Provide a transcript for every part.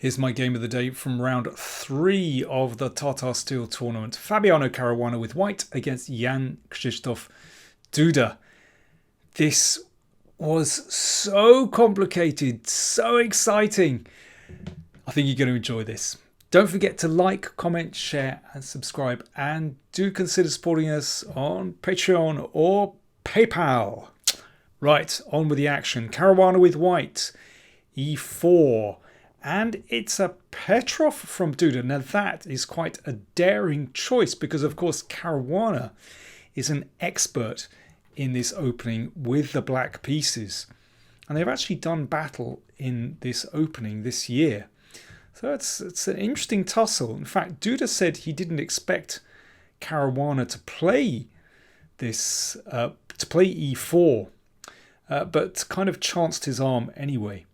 Here's my game of the day from round 3 of the Tata Steel tournament. Fabiano Caruana with white against Jan-Krzysztof Duda. This was so complicated, so exciting. I think you're going to enjoy this. Don't forget to like, comment, share and subscribe. And do consider supporting us on Patreon or PayPal. Right, on with the action. Caruana with white, e4. And it's a Petrov from Duda. Now that is quite a daring choice because, of course, Caruana is an expert in this opening with the black pieces. And they've actually done battle in this opening this year. So it's an interesting tussle. In fact, Duda said he didn't expect Caruana to play this, to play e4, but kind of chanced his arm anyway.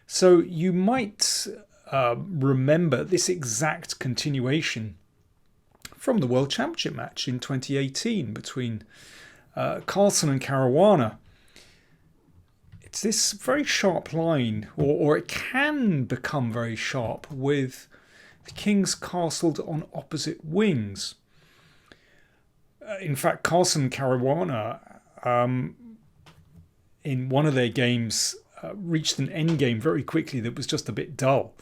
So you might remember this exact continuation from the World Championship match in 2018 between Carlsen and Caruana. It's this very sharp line, or it can become very sharp, with the kings castled on opposite wings. In fact, Carlsen and Caruana, in one of their games, reached an endgame very quickly that was just a bit dull.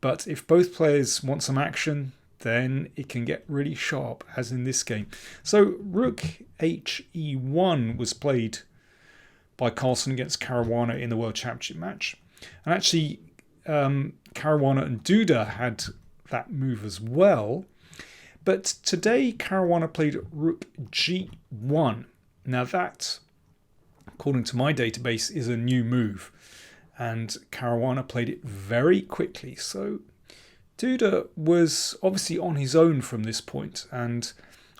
But if both players want some action, then it can get really sharp, as in this game. So Rook HE1 was played by Carlsen against Caruana in the World Championship match. And actually, Caruana and Duda had that move as well. But today, Caruana played Rook G1. Now that, according to my database, is a new move. And Caruana played it very quickly. So Duda was obviously on his own from this point,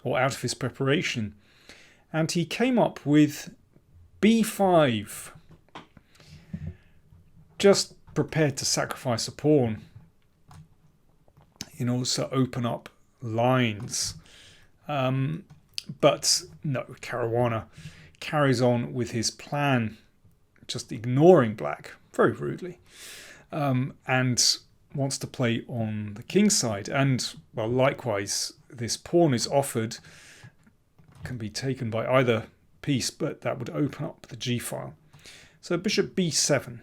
or out of his preparation. And he came up with b5, just prepared to sacrifice a pawn in order to open up lines. But no, Caruana carries on with his plan, just ignoring black very rudely, and wants to play on the king's side. And, well, likewise, this pawn is offered, can be taken by either piece, but that would open up the g file. So bishop b7,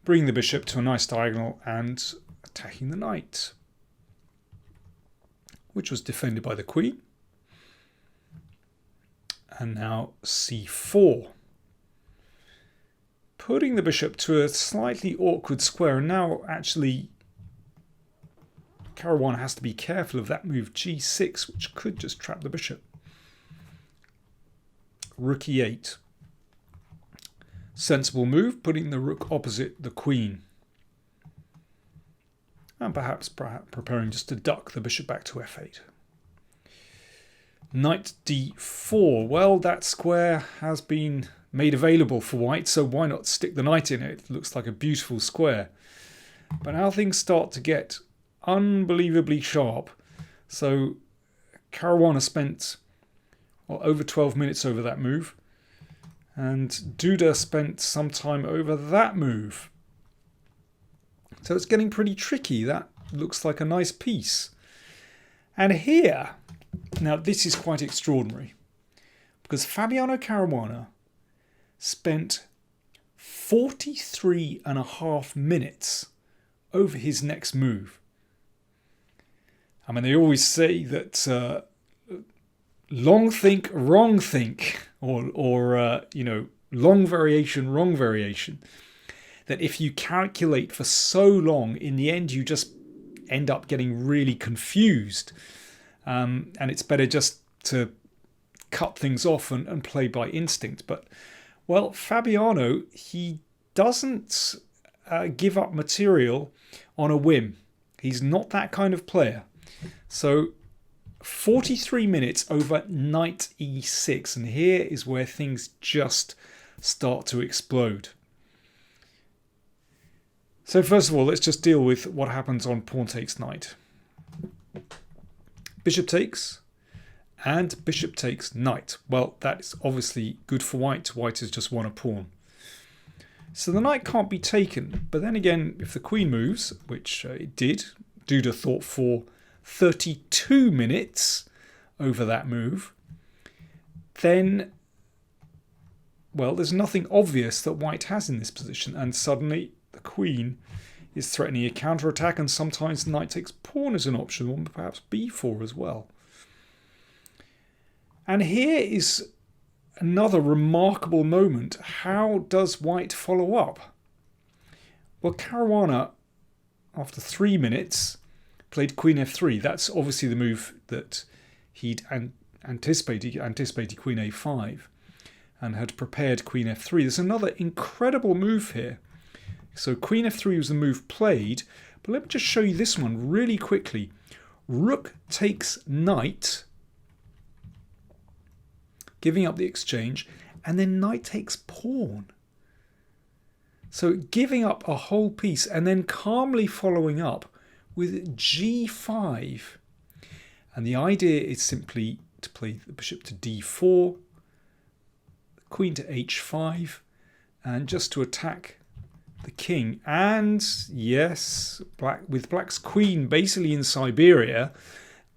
bringing the bishop to a nice diagonal and attacking the knight, which was defended by the queen. And now c4, putting the bishop to a slightly awkward square. And now actually Caruana has to be careful of that move g6, which could just trap the bishop. Rook e8. Sensible move, putting the rook opposite the queen. And perhaps preparing just to duck the bishop back to f8. Knight d4. Well, that square has been made available for white, so why not stick the knight in it? It looks like a beautiful square. But now things start to get unbelievably sharp. So Caruana spent over 12 minutes over that move, and Duda spent some time over that move. So it's getting pretty tricky. That looks like a nice piece. And here, now this is quite extraordinary, because Fabiano Caruana spent 43.5 minutes over his next move. I mean, they always say that long think, wrong think, or long variation, wrong variation. That if you calculate for so long, in the end you just end up getting really confused. And it's better just to cut things off and play by instinct. But, well, Fabiano, he doesn't give up material on a whim. He's not that kind of player. So 43 minutes over knight e6, and here is where things just start to explode. So first of all, let's just deal with what happens on pawn takes knight. Bishop takes, and bishop takes knight. Well, that's obviously good for white. White has just won a pawn. So the knight can't be taken. But then again, if the queen moves, which it did, Duda thought for 32 minutes over that move, then, well, there's nothing obvious that white has in this position. And suddenly the queen is threatening a counterattack, and sometimes knight takes pawn as an option, or perhaps b4 as well. And here is another remarkable moment. How does white follow up? Well, Caruana, after 3 minutes, played queen f3. That's obviously the move that he'd anticipated. He anticipated queen a5 and had prepared queen f3. There's another incredible move here. So queen f3 was the move played, but let me just show you this one really quickly. Rook takes knight, giving up the exchange, and then knight takes pawn. So giving up a whole piece and then calmly following up with g5. And the idea is simply to play the bishop to d4, queen to h5, and just to attack the king. And yes, with black's queen basically in Siberia,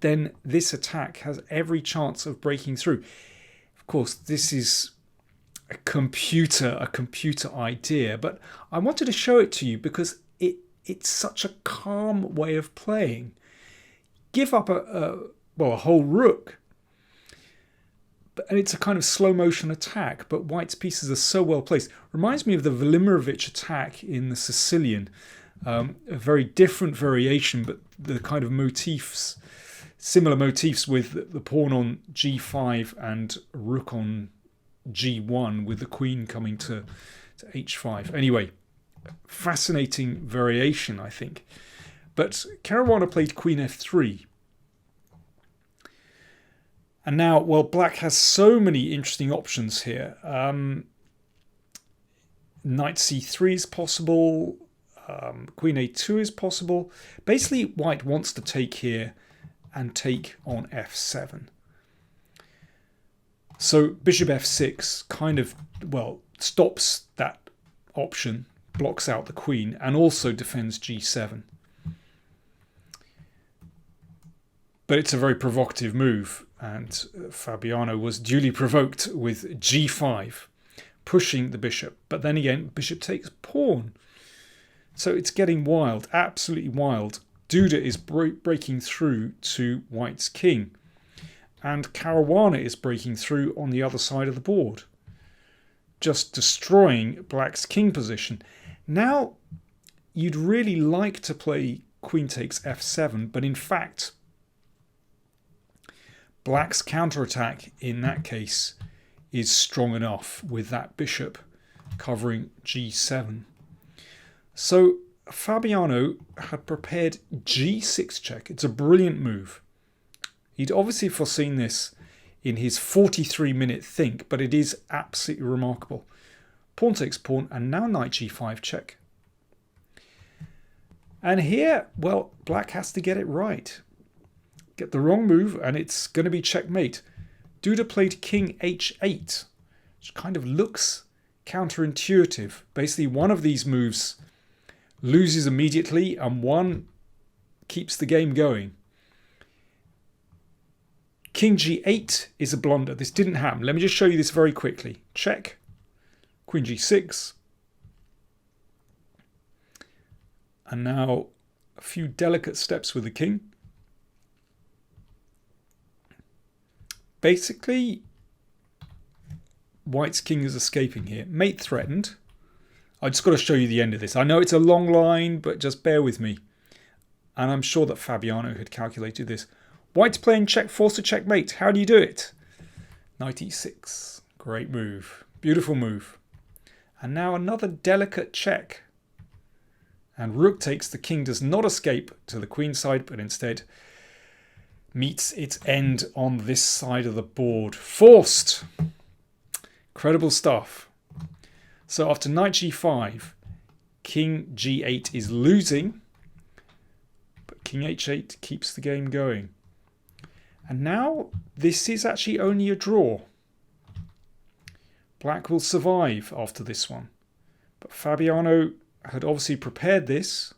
then this attack has every chance of breaking through. Of course, this is a computer idea, but I wanted to show it to you because it's such a calm way of playing. Give up a whole rook, and it's a kind of slow motion attack, but white's pieces are so well placed. Reminds me of the Velimirovich attack in the Sicilian, a very different variation, but the kind of motifs, similar motifs, with the pawn on g5 and rook on g1 with the queen coming to h5. Anyway, fascinating variation, I think. But Caruana played queen f3. And now, well, black has so many interesting options here. Knight c3 is possible. Queen a2 is possible. Basically, white wants to take here and take on f7. So bishop f6 kind of, well, stops that option, blocks out the queen, and also defends g7. But it's a very provocative move, and Fabiano was duly provoked with g5, pushing the bishop. But then again, bishop takes pawn. So it's getting wild, absolutely wild. Duda is breaking through to white's king, and Caruana is breaking through on the other side of the board, just destroying black's king position. Now, you'd really like to play queen takes f7, but in fact, black's counterattack in that case is strong enough with that bishop covering g7. So Fabiano had prepared g6 check. It's a brilliant move. He'd obviously foreseen this in his 43-minute think, but it is absolutely remarkable. Pawn takes pawn, and now knight g5 check. And here, well, black has to get it right. Get the wrong move, and it's going to be checkmate. Duda played king h8, which kind of looks counterintuitive. Basically, one of these moves loses immediately, and one keeps the game going. King g8 is a blunder. This didn't happen. Let me just show you this very quickly. Check. Queen g6. And now a few delicate steps with the king. Basically, white's king is escaping here. Mate threatened. I just got to show you the end of this. I know it's a long line, but just bear with me. And I'm sure that Fabiano had calculated this. White's playing check, forced to checkmate. How do you do it? Knight e6. Great move. Beautiful move. And now another delicate check. And rook takes. The king does not escape to the queen side, but instead meets its end on this side of the board. Forced. Incredible stuff. So after knight g5, king g8 is losing, but king h8 keeps the game going. And now this is actually only a draw. Black will survive after this one. But Fabiano had obviously prepared this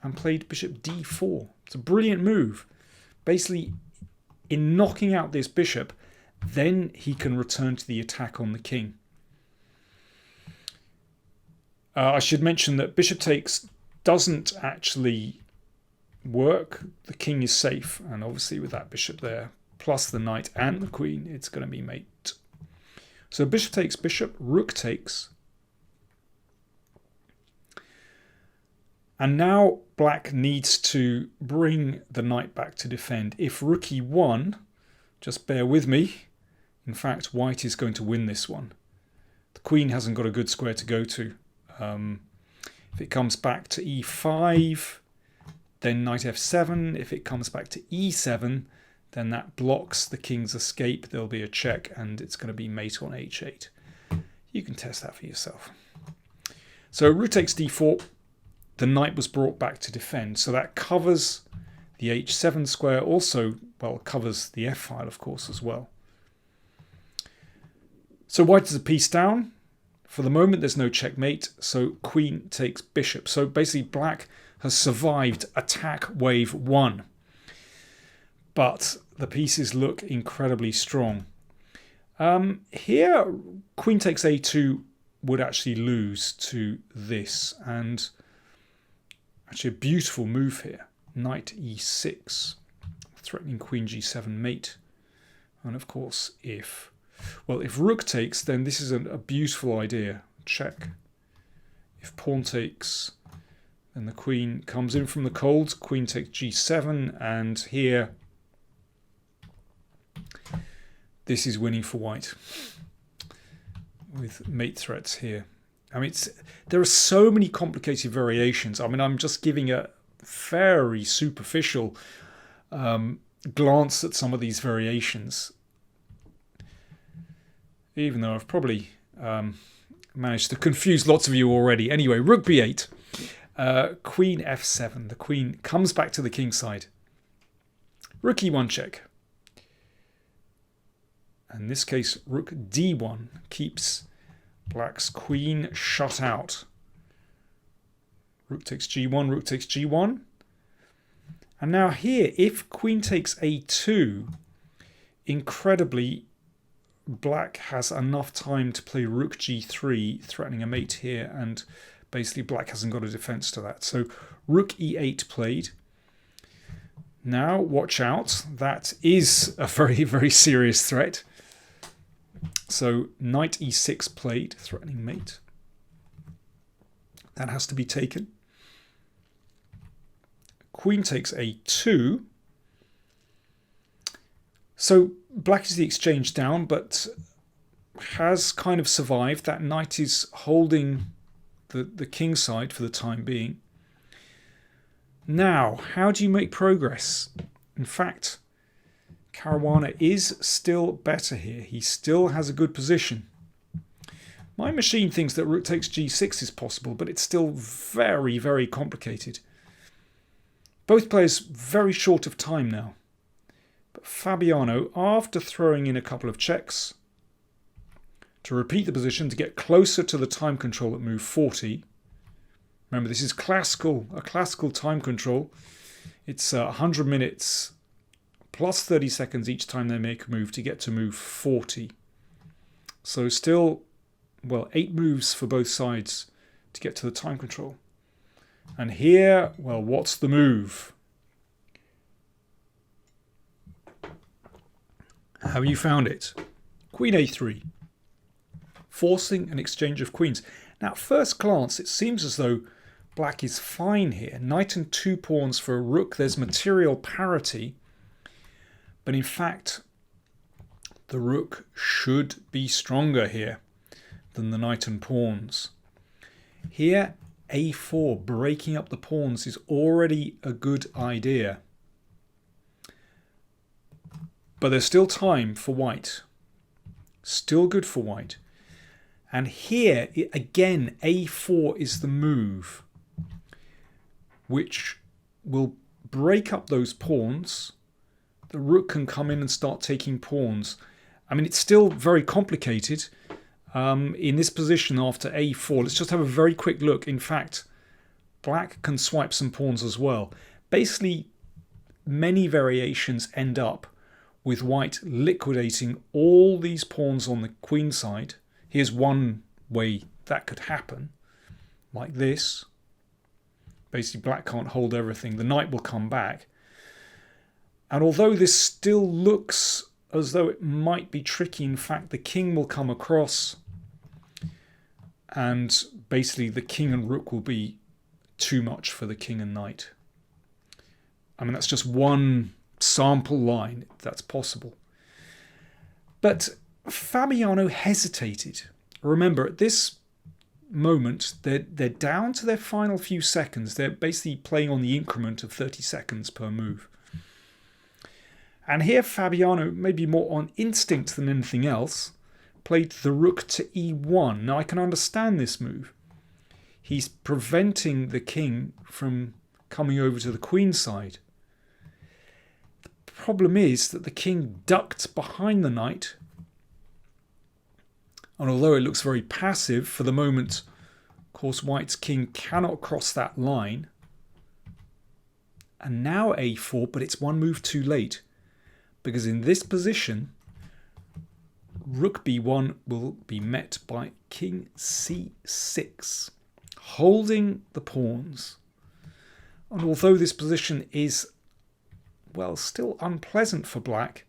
and played bishop d4. It's a brilliant move. Basically, in knocking out this bishop, then he can return to the attack on the king. I should mention that bishop takes doesn't actually work. The king is safe, and obviously with that bishop there, plus the knight and the queen, it's going to be mate. So bishop takes bishop, rook takes. And now black needs to bring the knight back to defend. If rook e1, just bear with me. In fact, white is going to win this one. The queen hasn't got a good square to go to. If it comes back to e5, then knight f7. If it comes back to e7, then that blocks the king's escape. There'll be a check, and it's going to be mate on h8. You can test that for yourself. So rook takes d4. The knight was brought back to defend. So that covers the h7 square. Also, well, covers the f file, of course, as well. So white is a piece down. For the moment, there's no checkmate, so queen takes bishop. So basically, black has survived attack wave 1. But the pieces look incredibly strong. Here, queen takes a2 would actually lose to this. And actually a beautiful move here. Knight e6, threatening queen g7 mate. And of course, if rook takes, then this is a beautiful idea. Check. If pawn takes, then the queen comes in from the cold. Queen takes g7, and here, this is winning for white with mate threats here. I mean, there are so many complicated variations. I mean, I'm just giving a very superficial glance at some of these variations, even though I've probably managed to confuse lots of you already. Anyway, rook b8, queen f7. The queen comes back to the king side. Rook e1 check. In this case, rook d1 keeps black's queen shut out. Rook takes g1, rook takes g1. And now here, if queen takes a2, incredibly, black has enough time to play rook g3, threatening a mate here, and basically black hasn't got a defense to that. So rook e8 played. Now, watch out. That is a very, very serious threat. So knight e6 played, threatening mate. That has to be taken. Queen takes a2. So black is the exchange down, but has kind of survived. That knight is holding the king side for the time being. Now, how do you make progress? In fact, Caruana is still better here. He still has a good position. My machine thinks that rook takes g6 is possible, but it's still very, very complicated. Both players very short of time now. But Fabiano, after throwing in a couple of checks, to repeat the position to get closer to the time control at move 40. Remember, this is a classical time control. It's 100 minutes plus 30 seconds each time they make a move to get to move 40. So still, well, 8 moves for both sides to get to the time control. And here, well, what's the move? Have you found it? Queen a3. Forcing an exchange of queens. Now, at first glance, it seems as though black is fine here. Knight and 2 pawns for a rook. There's material parity. But in fact, the rook should be stronger here than the knight and pawns. Here, a4, breaking up the pawns, is already a good idea. But there's still time for white. Still good for white. And here, again, a4 is the move, which will break up those pawns. The rook can come in and start taking pawns. I mean, it's still very complicated. in this position after a4. Let's just have a very quick look. In fact, black can swipe some pawns as well. Basically, many variations end up with white liquidating all these pawns on the queen side. Here's one way that could happen, like this. Basically, black can't hold everything. The knight will come back. And although this still looks as though it might be tricky, in fact, the king will come across. And basically, the king and rook will be too much for the king and knight. I mean, that's just one sample line, if that's possible. But Fabiano hesitated. Remember, at this moment, they're down to their final few seconds. They're basically playing on the increment of 30 seconds per move. And here Fabiano, maybe more on instinct than anything else, played the rook to e1. Now I can understand this move. He's preventing the king from coming over to the queen side. The problem is that the king ducked behind the knight. And although it looks very passive, for the moment, of course, white's king cannot cross that line. And now a4, but it's one move too late. Because in this position, rook b1 will be met by king c6, holding the pawns. And although this position is, well, still unpleasant for black,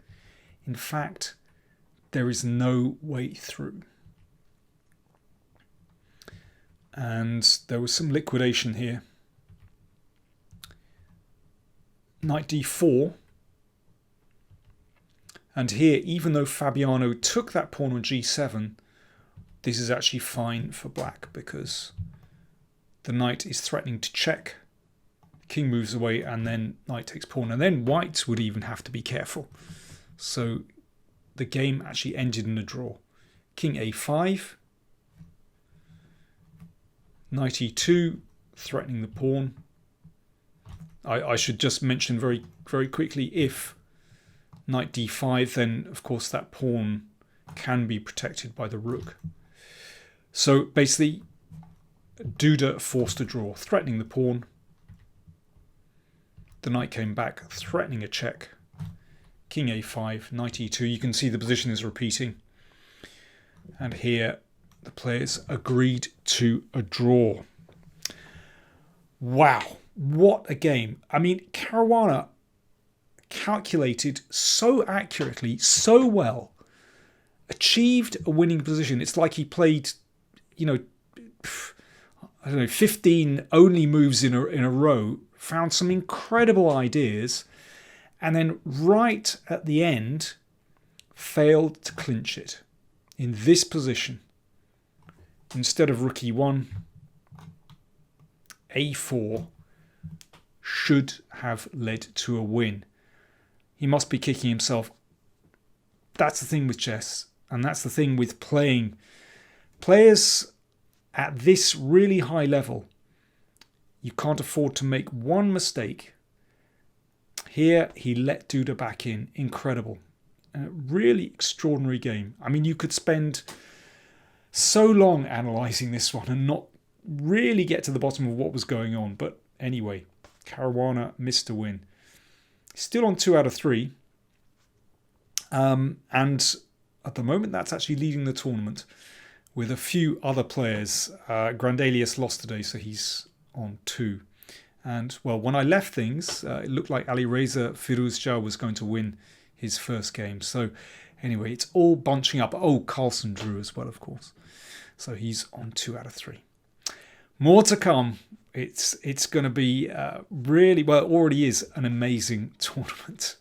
in fact, there is no way through. And there was some liquidation here. Knight d4. And here, even though Fabiano took that pawn on g7, this is actually fine for black because the knight is threatening to check. King moves away and then knight takes pawn. And then white would even have to be careful. So the game actually ended in a draw. King a5. Knight e2, threatening the pawn. I should just mention very, very quickly, if knight d5, then of course that pawn can be protected by the rook. So basically, Duda forced a draw, threatening the pawn. The knight came back, threatening a check. King a5, knight e2. You can see the position is repeating. And here the players agreed to a draw. Wow, what a game. I mean, Caruana calculated so accurately, so well, achieved a winning position. It's like he played, I don't know, 15 only moves in a row, found some incredible ideas, and then right at the end failed to clinch it in this position. Instead of rook e1, a4 should have led to a win. He must be kicking himself. That's the thing with chess, and that's the thing with playing. Players at this really high level, you can't afford to make one mistake. Here he let Duda back in. Incredible. A really extraordinary game. I mean, you could spend so long analysing this one and not really get to the bottom of what was going on. But anyway, Caruana missed a win. Still on 2 out of 3. And at the moment, that's actually leading the tournament with a few other players. Grandelius lost today, so he's on 2. And, well, when I left things, it looked like Alireza Firuzja was going to win his first game. So, anyway, it's all bunching up. Oh, Carlsen drew as well, of course. So he's on 2 out of 3. More to come. It's going to be really, well, it already is an amazing tournament.